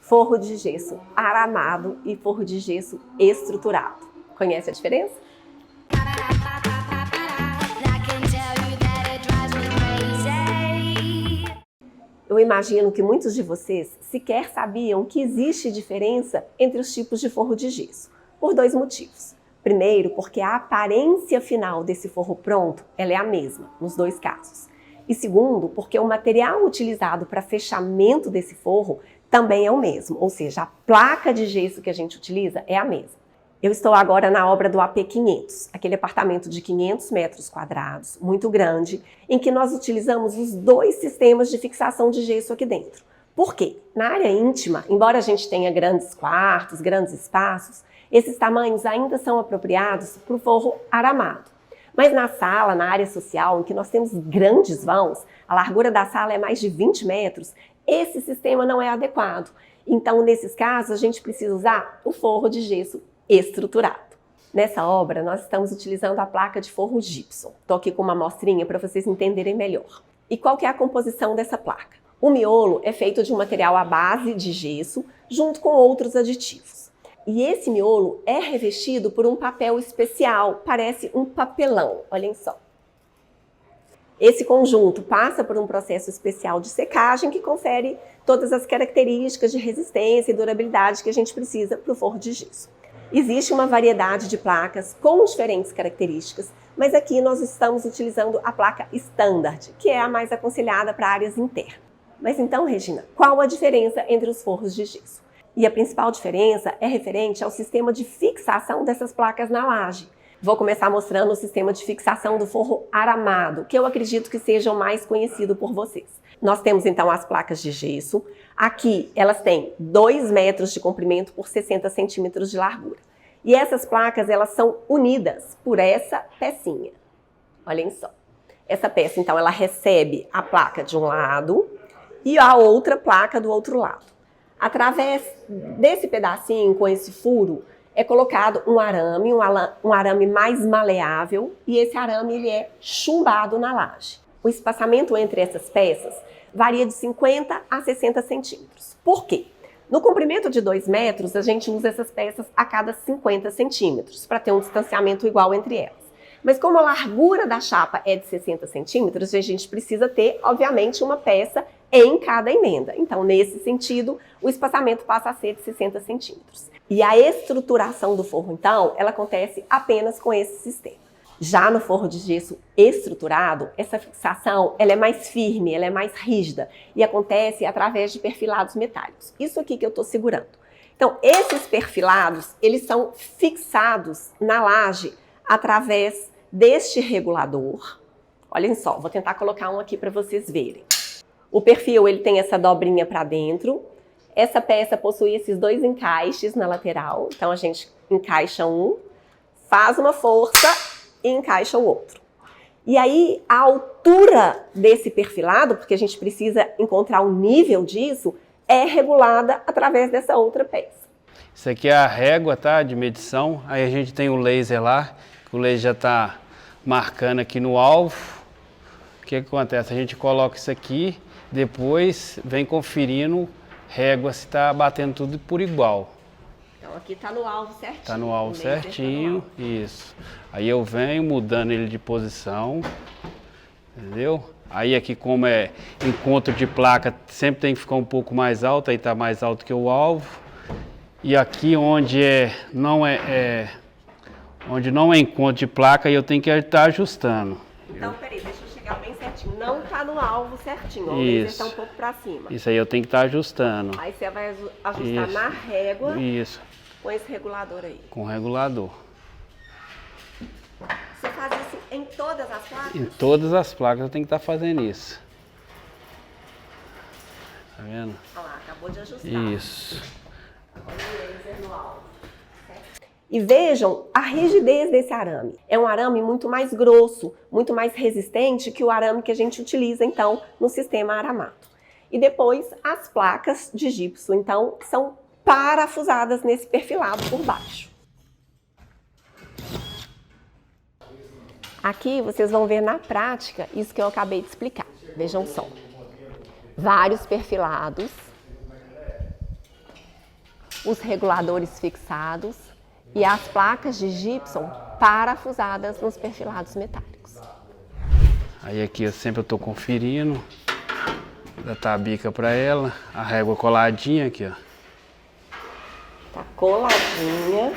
forro de gesso aramado e forro de gesso estruturado. Conhece a diferença? Eu imagino que muitos de vocês sequer sabiam que existe diferença entre os tipos de forro de gesso, por dois motivos. Primeiro, porque a aparência final desse forro pronto ela é a mesma, nos dois casos. E segundo, porque o material utilizado para fechamento desse forro também é o mesmo, ou seja, a placa de gesso que a gente utiliza é a mesma. Eu estou agora na obra do AP 500, aquele apartamento de 500 metros quadrados, muito grande, em que nós utilizamos os dois sistemas de fixação de gesso aqui dentro. Por quê? Na área íntima, embora a gente tenha grandes quartos, grandes espaços, esses tamanhos ainda são apropriados para o forro aramado. Mas na sala, na área social, em que nós temos grandes vãos, a largura da sala é mais de 20 metros, esse sistema não é adequado. Então, nesses casos, a gente precisa usar o forro de gesso estruturado. Nessa obra, nós estamos utilizando a placa de forro gypsum. Estou aqui com uma amostrinha para vocês entenderem melhor. E qual que é a composição dessa placa? O miolo é feito de um material à base de gesso, junto com outros aditivos. E esse miolo é revestido por um papel especial, parece um papelão, olhem só. Esse conjunto passa por um processo especial de secagem que confere todas as características de resistência e durabilidade que a gente precisa para o forro de gesso. Existe uma variedade de placas com diferentes características, mas aqui nós estamos utilizando a placa Standard, que é a mais aconselhada para áreas internas. Mas então, Regina, qual a diferença entre os forros de gesso? E a principal diferença é referente ao sistema de fixação dessas placas na laje. Vou começar mostrando o sistema de fixação do forro aramado, que eu acredito que seja o mais conhecido por vocês. Nós temos então as placas de gesso. Aqui elas têm 2 metros de comprimento por 60 centímetros de largura. E essas placas elas são unidas por essa pecinha. Olhem só. Essa peça então ela recebe a placa de um lado e a outra placa do outro lado. Através desse pedacinho com esse furo é colocado um arame mais maleável, e esse arame ele é chumbado na laje. O espaçamento entre essas peças varia de 50 a 60 centímetros. Por quê? No comprimento de 2 metros, a gente usa essas peças a cada 50 centímetros, para ter um distanciamento igual entre elas. Mas como a largura da chapa é de 60 centímetros, a gente precisa ter, obviamente, uma peça em cada emenda. Então, nesse sentido, o espaçamento passa a ser de 60 centímetros. E a estruturação do forro, então, ela acontece apenas com esse sistema. Já no forro de gesso estruturado, essa fixação ela é mais firme, ela é mais rígida e acontece através de perfilados metálicos. Isso aqui que eu estou segurando. Então, esses perfilados, eles são fixados na laje através deste regulador. Olhem só, vou tentar colocar um aqui para vocês verem. O perfil ele tem essa dobrinha para dentro. Essa peça possui esses 2 encaixes na lateral. Então a gente encaixa um, faz uma força e encaixa o outro. E aí a altura desse perfilado, porque a gente precisa encontrar o nível disso, é regulada através dessa outra peça. Isso aqui é a régua, tá? De medição. Aí a gente tem o laser lá. O laser já está marcando aqui no alvo. O que acontece? A gente coloca isso aqui, depois vem conferindo régua se está batendo tudo por igual. Então aqui está no alvo certinho. Está no alvo certinho, isso. Aí eu venho mudando ele de posição, entendeu? Aí aqui como é encontro de placa, sempre tem que ficar um pouco mais alto, aí está mais alto que o alvo. E aqui onde não é encontro de placa, aí eu tenho que estar ajustando. Então, peraí, deixa eu chegar bem certinho. Não tá no alvo certinho, ó, o isso. laser tá um pouco pra cima. Isso aí eu tenho que estar ajustando. Aí você vai ajustar isso. na régua. Isso. Com esse regulador aí. Com o regulador. Você faz isso em todas as placas? Em todas as placas eu tenho que estar fazendo isso. Tá vendo? Olha lá, acabou de ajustar. Isso. Olha o laser no alvo. E vejam a rigidez desse arame. É um arame muito mais grosso, muito mais resistente que o arame que a gente utiliza, então, no sistema aramado. E depois, as placas de gypsum, então, são parafusadas nesse perfilado por baixo. Aqui vocês vão ver na prática isso que eu acabei de explicar. Vejam só. Vários perfilados. os reguladores fixados e as placas de gypsum parafusadas nos perfilados metálicos. Aí aqui eu sempre estou conferindo, da tabica para ela, a régua coladinha aqui, ó. Tá coladinha.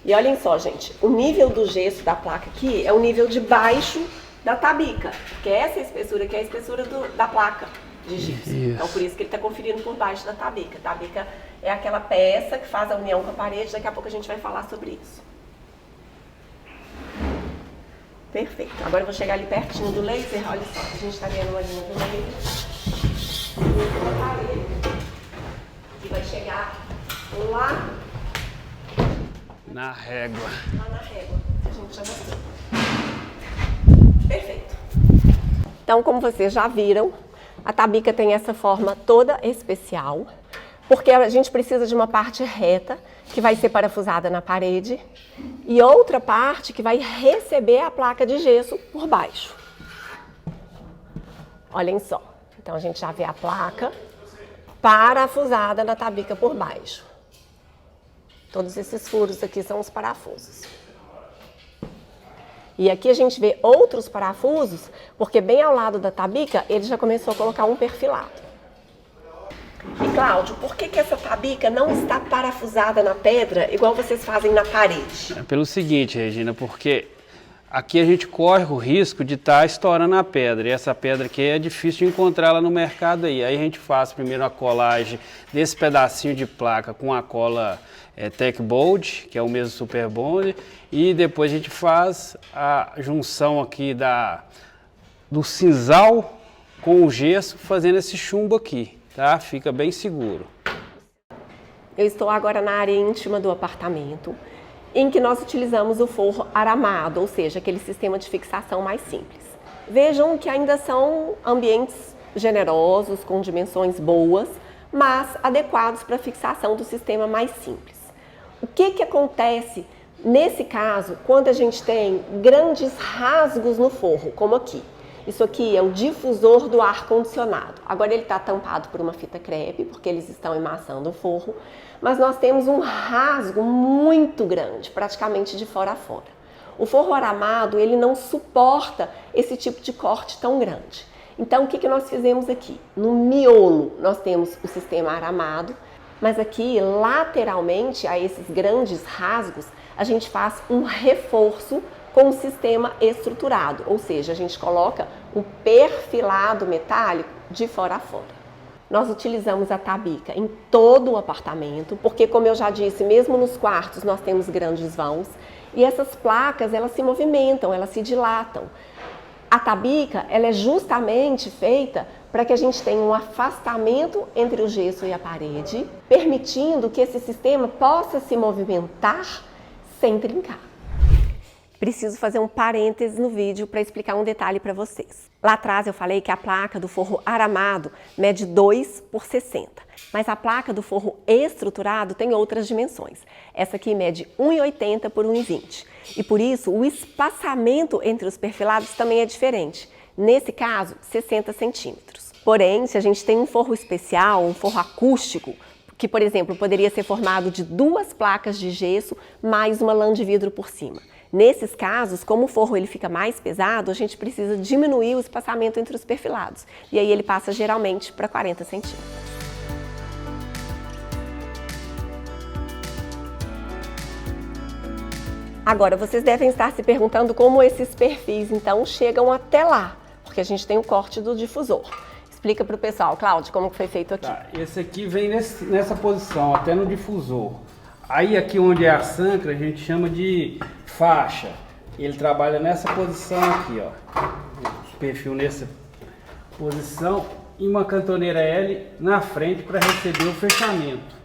E olhem só, gente, o nível do gesso da placa aqui é o nível de baixo da tabica, porque essa espessura aqui é a espessura da placa de gips. Então por isso que ele está conferindo por baixo da tabica. A tabica é aquela peça que faz a união com a parede, daqui a pouco a gente vai falar sobre isso. Perfeito. Agora eu vou chegar ali pertinho do laser, olha só, a gente está vendo uma linha do laser. Uma parede que vai chegar lá na régua. Lá na régua, a gente já mostrou. Perfeito. Então, como vocês já viram, a tabica tem essa forma toda especial, porque a gente precisa de uma parte reta, que vai ser parafusada na parede, e outra parte que vai receber a placa de gesso por baixo. Olhem só. Então, a gente já vê a placa parafusada na tabica por baixo. Todos esses furos aqui são os parafusos. E aqui a gente vê outros parafusos, porque bem ao lado da tabica, ele já começou a colocar um perfilado. E Cláudio, por que essa tabica não está parafusada na pedra, igual vocês fazem na parede? É pelo seguinte, Regina, porque aqui a gente corre o risco de estar estourando a pedra, e essa pedra aqui é difícil de encontrar lá no mercado aí. Aí a gente faz primeiro a colagem desse pedacinho de placa com a cola Tech Bold, que é o mesmo Super Bond, e depois a gente faz a junção aqui do sisal com o gesso, fazendo esse chumbo aqui, tá? Fica bem seguro. Eu estou agora na área íntima do apartamento, em que nós utilizamos o forro aramado, ou seja, aquele sistema de fixação mais simples. Vejam que ainda são ambientes generosos, com dimensões boas, mas adequados para a fixação do sistema mais simples. O que acontece nesse caso quando a gente tem grandes rasgos no forro, como aqui? Isso aqui é o difusor do ar-condicionado. Agora ele está tampado por uma fita crepe, porque eles estão emassando o forro, mas nós temos um rasgo muito grande, praticamente de fora a fora. O forro aramado, ele não suporta esse tipo de corte tão grande. Então, o que nós fizemos aqui? No miolo, nós temos o sistema aramado, mas aqui, lateralmente, a esses grandes rasgos, a gente faz um reforço com o sistema estruturado, ou seja, a gente coloca um perfilado metálico de fora a fora. Nós utilizamos a tabica em todo o apartamento, porque, como eu já disse, mesmo nos quartos nós temos grandes vãos, e essas placas, elas se movimentam, elas se dilatam. A tabica, ela é justamente feita para que a gente tenha um afastamento entre o gesso e a parede, permitindo que esse sistema possa se movimentar sem trincar. Preciso fazer um parêntese no vídeo para explicar um detalhe para vocês. Lá atrás eu falei que a placa do forro aramado mede 2 por 60, mas a placa do forro estruturado tem outras dimensões. Essa aqui mede 1,80 por 1,20 e por isso o espaçamento entre os perfilados também é diferente. Nesse caso, 60 centímetros. Porém, se a gente tem um forro especial, um forro acústico, que, por exemplo, poderia ser formado de 2 placas de gesso mais uma lã de vidro por cima. Nesses casos, como o forro ele fica mais pesado, a gente precisa diminuir o espaçamento entre os perfilados. E aí ele passa geralmente para 40 centímetros. Agora, vocês devem estar se perguntando como esses perfis, então, chegam até lá, porque a gente tem o corte do difusor. Explica para o pessoal, Cláudio, como foi feito aqui. Tá, esse aqui vem nessa posição, até no difusor. Aí aqui onde é a sancra, a gente chama de faixa. Ele trabalha nessa posição aqui, ó. O perfil nessa posição e uma cantoneira L na frente para receber o fechamento.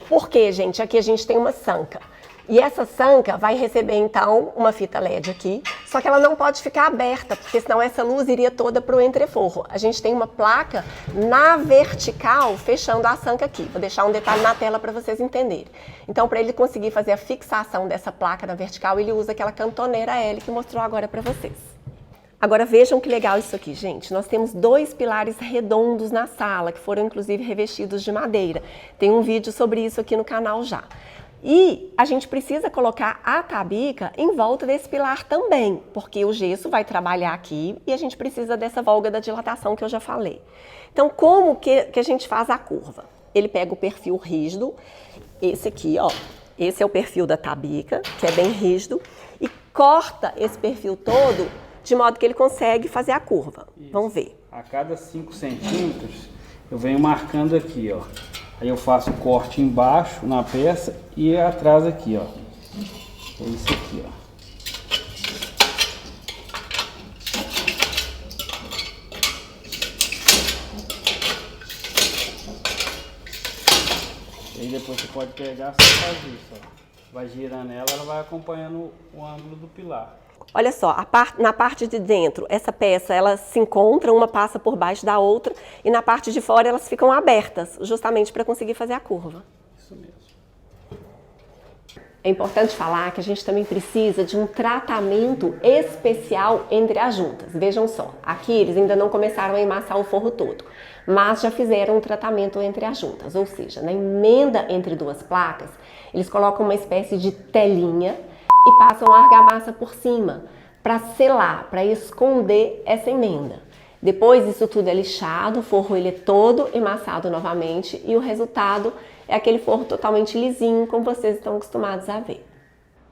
Por quê, gente? Aqui a gente tem uma sanca. E essa sanca vai receber, então, uma fita LED aqui, só que ela não pode ficar aberta, porque senão essa luz iria toda para o entreforro. A gente tem uma placa na vertical fechando a sanca aqui. Vou deixar um detalhe na tela para vocês entenderem. Então, para ele conseguir fazer a fixação dessa placa na vertical, ele usa aquela cantoneira L que mostrou agora para vocês. Agora vejam que legal isso aqui, gente. Nós temos 2 pilares redondos na sala, que foram inclusive revestidos de madeira. Tem um vídeo sobre isso aqui no canal já. E a gente precisa colocar a tabica em volta desse pilar também, porque o gesso vai trabalhar aqui e a gente precisa dessa volga da dilatação que eu já falei. Então, como que a gente faz a curva? Ele pega o perfil rígido, esse aqui, ó, esse é o perfil da tabica, que é bem rígido, e corta esse perfil todo de modo que ele consegue fazer a curva. Isso. Vamos ver. A cada 5 centímetros, eu venho marcando aqui, ó. Aí eu faço o corte embaixo na peça e atrás aqui, ó. É isso aqui, ó. E aí depois você pode pegar e fazer isso, ó. Vai girando ela vai acompanhando o ângulo do pilar. Olha só, na parte de dentro, essa peça, elas se encontram, uma passa por baixo da outra, e na parte de fora elas ficam abertas, justamente para conseguir fazer a curva. Isso mesmo. É importante falar que a gente também precisa de um tratamento especial entre as juntas. Vejam só, aqui eles ainda não começaram a emassar o forro todo, mas já fizeram um tratamento entre as juntas, ou seja, na emenda entre 2 placas, eles colocam uma espécie de telinha e passam a argamassa por cima, para selar, para esconder essa emenda. Depois isso tudo é lixado, o forro ele é todo emassado novamente e o resultado é aquele forro totalmente lisinho, como vocês estão acostumados a ver.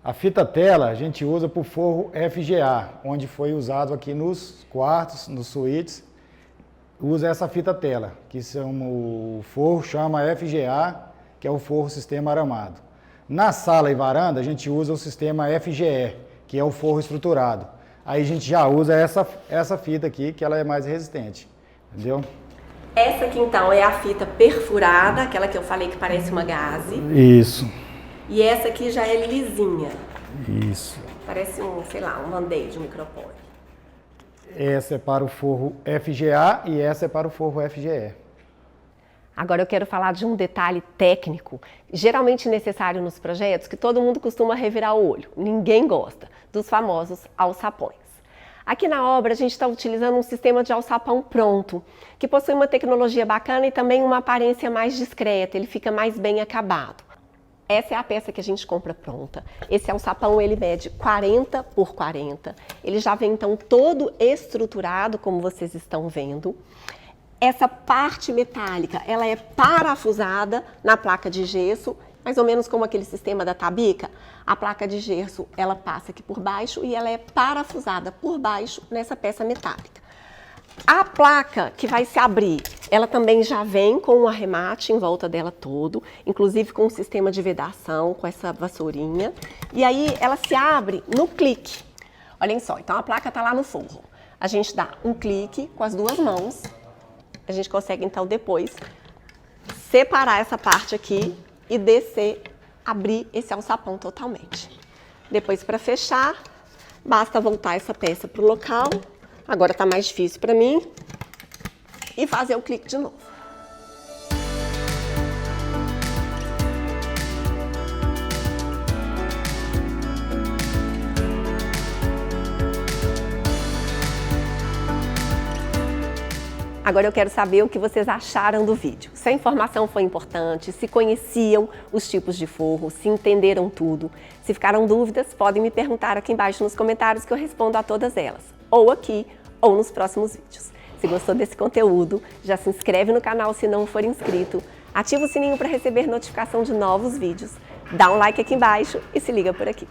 A fita tela a gente usa para o forro FGA, onde foi usado aqui nos quartos, nos suítes, usa essa fita tela, que o forro chama FGA, que é o forro sistema aramado. Na sala e varanda, a gente usa o sistema FGE, que é o forro estruturado. Aí a gente já usa essa fita aqui, que ela é mais resistente, entendeu? Essa aqui, então, é a fita perfurada, aquela que eu falei que parece uma gaze. Isso. E essa aqui já é lisinha. Isso. Parece sei lá, um band-aid, um micropore. Essa é para o forro FGA e essa é para o forro FGE. Agora eu quero falar de um detalhe técnico, geralmente necessário nos projetos, que todo mundo costuma revirar o olho. Ninguém gosta, dos famosos alçapões. Aqui na obra a gente está utilizando um sistema de alçapão pronto, que possui uma tecnologia bacana e também uma aparência mais discreta, ele fica mais bem acabado. Essa é a peça que a gente compra pronta. Esse alçapão ele mede 40 por 40, ele já vem então todo estruturado, como vocês estão vendo. Essa parte metálica, ela é parafusada na placa de gesso, mais ou menos como aquele sistema da tabica. A placa de gesso, ela passa aqui por baixo e ela é parafusada por baixo nessa peça metálica. A placa que vai se abrir, ela também já vem com um arremate em volta dela todo, inclusive com um sistema de vedação, com essa vassourinha. E aí ela se abre no clique. Olhem só, então a placa está lá no forro. A gente dá um clique com as 2 mãos. A gente consegue, então, depois separar essa parte aqui e descer, abrir esse alçapão totalmente. Depois, para fechar, basta voltar essa peça para o local. Agora está mais difícil para mim. E fazer o clique de novo. Agora eu quero saber o que vocês acharam do vídeo. Se a informação foi importante, se conheciam os tipos de forro, se entenderam tudo. Se ficaram dúvidas, podem me perguntar aqui embaixo nos comentários que eu respondo a todas elas. Ou aqui, ou nos próximos vídeos. Se gostou desse conteúdo, já se inscreve no canal se não for inscrito, ativa o sininho para receber notificação de novos vídeos, dá um like aqui embaixo e se liga por aqui.